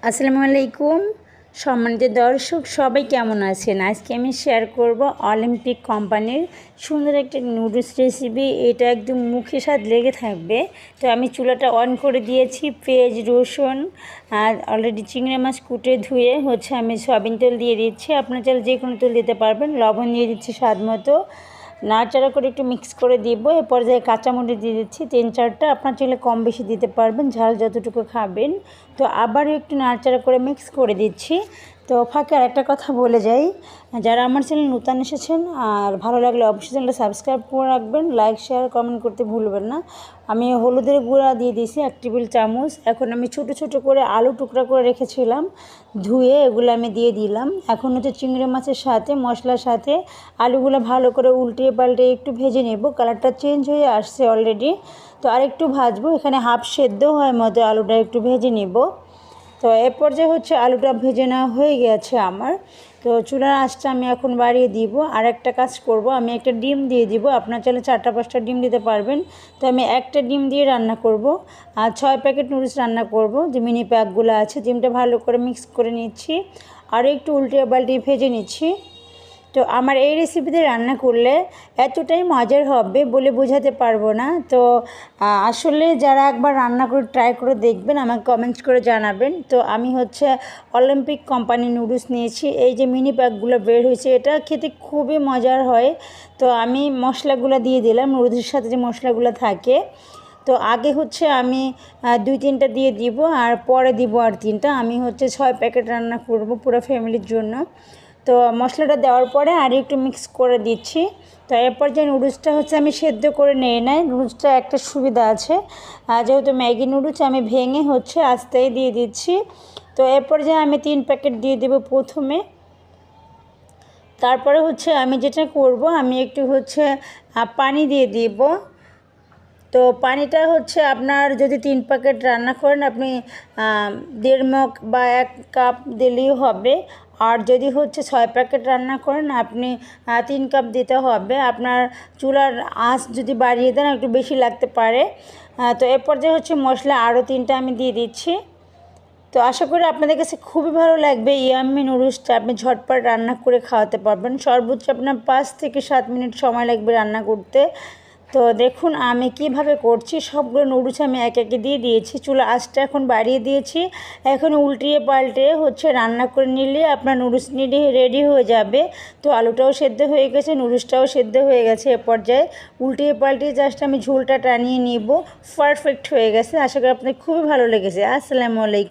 আসসালামু আলাইকুম সম্মানিত দর্শক, সবাই কেমন আছেন? আজকে আমি শেয়ার করব অলিম্পিক কোম্পানির সুন্দর একটা নুডলস রেসিপি। এটা একদম মুখে স্বাদ লেগে থাকবে। তো আমি চুলাটা অন করে দিয়েছি। পেঁয়াজ, রসুন আর অলরেডি চিংড়ি মাছ কুটে ধুয়ে আমি সয়াবিন তেল দিয়ে দিচ্ছি। আপনার চাইলে যে কোনো তেল দিতে পারবেন। লবণ দিয়ে দিচ্ছি স্বাদ মতো। নাড়াচাড়া করে একটু মিক্স করে দিব। এ পর্যায়ে কাঁচামরিচ দিয়ে দিচ্ছি 3-4টা। আপনার চাইলে কম বেশি দিতে পারবেন, ঝাল যতটুকু খাবেন। তো আবারও একটু নাড়াচাড়া করে মিক্স করে দিচ্ছি। তো ফাঁকে আরেকটা কথা বলে যাই, যারা আমার চ্যানেল নতুন এসেছেন আর ভালো লাগলে অবশ্যই চ্যানেলটা সাবস্ক্রাইব করে রাখবেন, লাইক শেয়ার কমেন্ট করতে ভুলবেন না। আমি হলুদের গুঁড়া দিয়ে দিয়েছি 1 টেবিল চামচ। এখন আমি ছোট ছোট করে আলু টুকরা করে রেখেছিলাম ধুয়ে, এগুলো আমি দিয়ে দিলাম। এখন চিংড়ি মাছের সাথে মশলার সাথে আলুগুলো ভালো করে উল্টিয়ে পাল্টে একটু ভেজে নেব। কালারটা চেঞ্জ হয়ে আসছে অলরেডি। তো আরেকটু ভাজবো। এখানে হাফ সেদ্ধ হয় মতো আলুটা একটু ভেজে নেব। তো এ পর্যায়ে আলুটা ভেজে নেওয়া হয়ে গেছে আমার। তো চুলার আঁচটা আমি এখন বাড়িয়ে দিব। আর একটা কাজ করব, আমি একটা ডিম দিয়ে দিব। আপনার চাইলে 4টা-5টা ডিম দিতে পারবেন। তো আমি একটা ডিম দিয়ে রান্না করব। আর 6 প্যাকেট নুডলস রান্না করব, যে মিনি প্যাকগুলো আছে। ডিমটা ভালো করে মিক্স করে নিচ্ছি আর একটু উল্টিয়ে পাল্টিয়ে ভেজে নিচ্ছি। তো আমার এই রেসিপিতে রান্না করলে এতটাই মজার হবে বলে বোঝাতে পারবো না। তো আসলে যারা একবার রান্না করে ট্রাই করে দেখবেন, আমাকে কমেন্টস করে জানাবেন। তো আমি অলিম্পিক কোম্পানি নুডলস নিয়েছি। এই যে মিনি প্যাকগুলো বের হয়েছে, এটা খেতে খুবই মজার হয়। তো আমি মশলাগুলো দিয়ে দিলাম, নুডলসের সাথে যে মশলাগুলো থাকে। তো আগে আমি 2-3টা দিয়ে দিব আর পরে দিব আর 3টা। আমি 6 প্যাকেট রান্না করব পুরো ফ্যামিলির জন্য। তো মশলাটা দেওয়ার পরে আর একটু মিক্স করে দিচ্ছি। তো এরপর যে নুডলসটা আমি সেদ্ধ করে নিয়ে নেই। নুডলসটা একটা সুবিধা আছে, যেহেতু ম্যাগি নুডলস আমি ভেঙে আস্তেই দিয়ে দিচ্ছি। তো এরপর আমি 3 প্যাকেট দিয়ে দেবো প্রথমে। তারপরে আমি যেটা করব, আমি একটু পানি দিয়ে দিব। তো পানিটা আপনার যদি 3 প্যাকেট রান্না করেন, আপনি 1.5 মগ বা 1 কাপ দিলেই হবে। আর যদি 6 প্যাকেট রান্না করেন, আপনি 3 কাপ দিতে হবে। আপনার চুলার আঁচ যদি বাড়িয়ে দেন, একটু বেশি লাগতে পারে। তো এরপর মশলা আরও 3টা আমি দিয়ে দিচ্ছি। তো আশা করি আপনাদের কাছে খুবই ভালো লাগবে। ইয়াম্মি নুডলসটা আপনি ঝটপট রান্না করে খাওয়াতে পারবেন। সর্বোচ্চ আপনার 5 থেকে 7 মিনিট সময় লাগবে রান্না করতে। তো দেখুন আমি কিভাবে করছি। সবগুলো নুডলস আমি এক একে দিয়ে দিয়েছি। চুলার আঁচটা এখন বাড়িয়ে দিয়েছি। এখন উল্টিয়ে পাল্টে রান্না করে নিলে আপনার নুডলস রেডি হয়ে যাবে। তো আলুটাও সেদ্ধ হয়ে গেছে, নুডলসটাও সেদ্ধ হয়ে গেছে। এ পর্যায়ে উল্টিয়ে পাল্টিয়ে জাস্ট আমি ঝোলটা টানিয়ে নিব। পারফেক্ট হয়ে গেছে। আশা করি আপনাদের খুবই ভালো লেগেছে। আসসালামু আলাইকুম।